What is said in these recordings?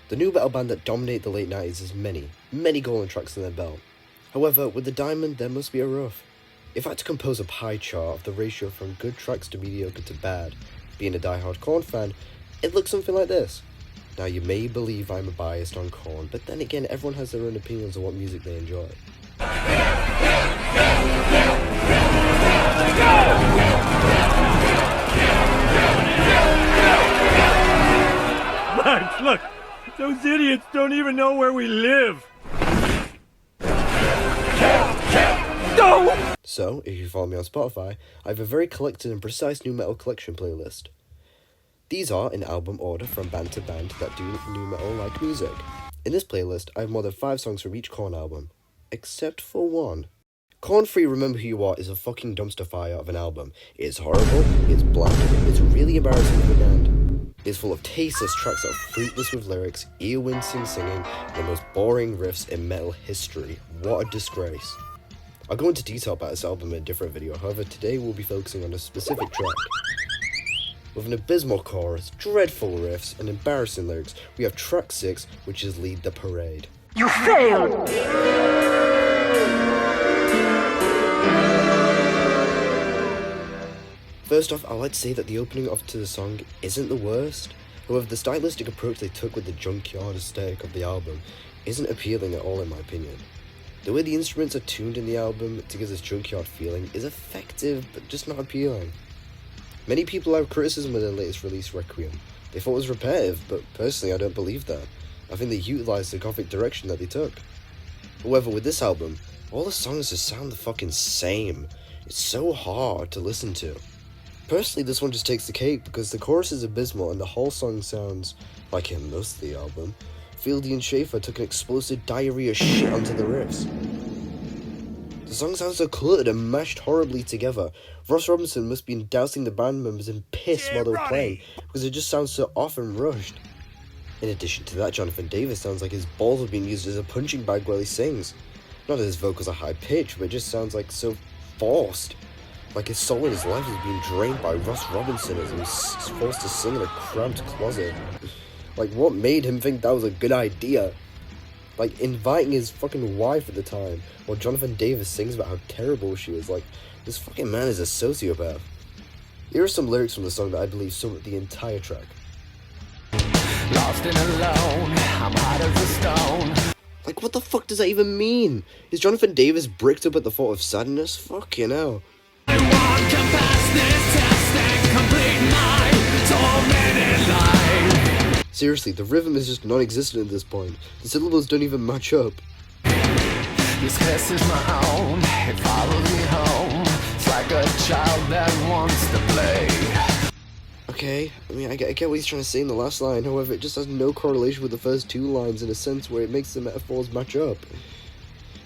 The new metal band that dominated the late 90s has many golden tracks in their belt. However, with the diamond there must be a rough. If I had to compose a pie chart of the ratio from good tracks to mediocre to bad, being a die-hard KoRn fan, it looks something like this. Now you may believe I'm biased on KoRn, but then again everyone has their own opinions on what music they enjoy. Max, look! Those idiots don't even know where we live! No! So, if you follow me on Spotify, I have a very collected and precise new metal collection playlist. These are in album order from band to band that do new metal-like music. In this playlist, I have more than 5 songs from each KoRn album. Except for one. KoRn Free Remember Who You Are is a fucking dumpster fire of an album. It's horrible, it's bland, it's really embarrassing for the band. It's full of tasteless tracks that are fruitless with lyrics, ear-wincing singing, and the most boring riffs in metal history. What a disgrace. I'll go into detail about this album in a different video, however today we'll be focusing on a specific track. With an abysmal chorus, dreadful riffs, and embarrassing lyrics, we have track 6, which is Lead the Parade. You failed! First off, I'd like to say that the opening to the song isn't the worst. However, the stylistic approach they took with the junkyard aesthetic of the album isn't appealing at all in my opinion. The way the instruments are tuned in the album to give this junkyard feeling is effective, but just not appealing. Many people have criticism of their latest release, Requiem. They thought it was repetitive, but personally I don't believe that. I think they utilised the gothic direction that they took. However, with this album, all the songs just sound the fucking same. It's so hard to listen to. Personally, this one just takes the cake because the chorus is abysmal and the whole song sounds, like in most of the album, Fieldy and Schaefer took an explosive diarrhea shit onto the riffs. The song sounds so cluttered and mashed horribly together. Ross Robinson must be dousing the band members in piss while they were playing because it just sounds so off and rushed. In addition to that, Jonathan Davis sounds like his balls are being used as a punching bag while he sings. Not that his vocals are high pitched, but it just sounds like so forced. Like his soul in his life is being drained by Ross Robinson as he's forced to sing in a cramped closet. Like, what made him think that was a good idea? Like, inviting his fucking wife at the time, while Jonathan Davis sings about how terrible she is. Like, this fucking man is a sociopath. Here are some lyrics from the song that I believe sum up the entire track. Lost and alone, I'm hot as a stone. Like, what the fuck does that even mean? Is Jonathan Davis bricked up at the thought of sadness? Fuck, you know. I want to pass this test and complete my tormented life. Seriously, the rhythm is just non-existent at this point. The syllables don't even match up. This curse is my own, it follows me home. It's like a child that wants to play. Okay, I mean, I get what he's trying to say in the last line, however, it just has no correlation with the first 2 lines in a sense where it makes the metaphors match up.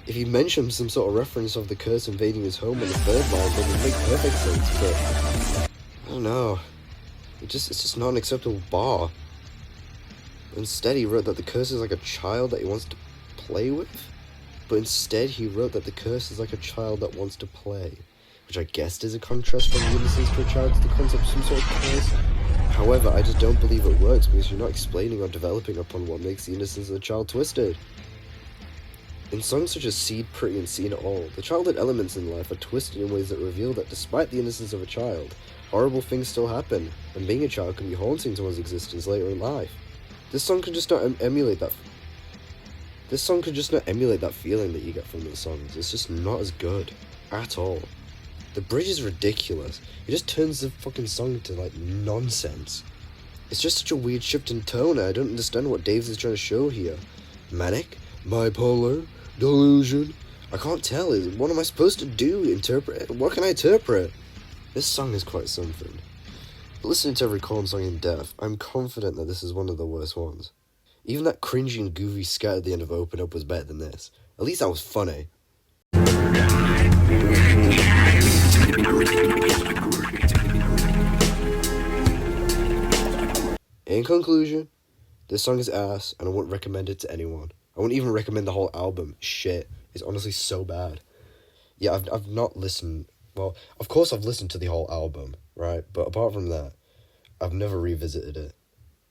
If he mentions some sort of reference of the curse invading his home on the 3rd line, then it would make perfect sense, but I don't know. It's just not an acceptable bar. Instead, he wrote that the curse is like a child that he wants to play with, but instead he wrote that the curse is like a child that wants to play, which I guessed is a contrast from the innocence to a child to the concept of some sort of curse. However, I just don't believe it works because you're not explaining or developing upon what makes the innocence of the child twisted. In songs such as Seed, Pretty, and Seen It All, the childhood elements in life are twisted in ways that reveal that despite the innocence of a child, horrible things still happen, and being a child can be haunting to one's existence later in life. This song could just not emulate that. This song could just not emulate that feeling that you get from the songs. It's just not as good at all. The bridge is ridiculous. It just turns the fucking song to like nonsense. It's just such a weird shift in tone. I don't understand what Davis is trying to show here. Manic, bipolar, delusion. I can't tell. What am I supposed to do? Interpret? What can I interpret? This song is quite something. Listening to every KoRn song in depth, I'm confident that this is one of the worst ones. Even that cringy and goofy scat at the end of Open Up was better than this. At least that was funny. In conclusion, this song is ass and I wouldn't recommend it to anyone. I wouldn't even recommend the whole album. Shit. It's honestly so bad. Yeah, I've not listened. Well, of course I've listened to the whole album, right? But apart from that, I've never revisited it.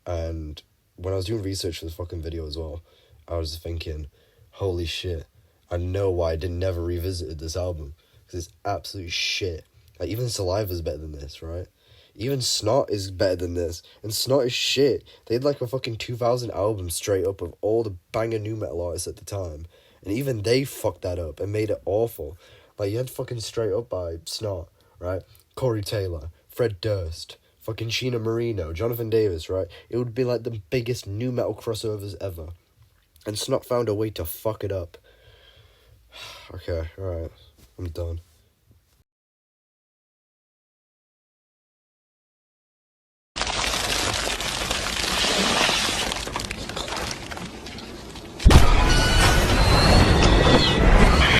And when I was doing research for this fucking video as well, I was thinking, holy shit, I know why I never revisited this album, because it's absolute shit. Like, even Saliva's better than this, right? Even Snot is better than this, and Snot is shit. They had like a fucking 2000 album straight up of all the banger new metal artists at the time, and even they fucked that up and made it awful. Like, you had fucking Straight Up by Snot, right? Corey Taylor, Fred Durst, fucking Sheena Marino, Jonathan Davis, right? It would be like the biggest new metal crossovers ever. And Snot found a way to fuck it up. Okay, alright. I'm done.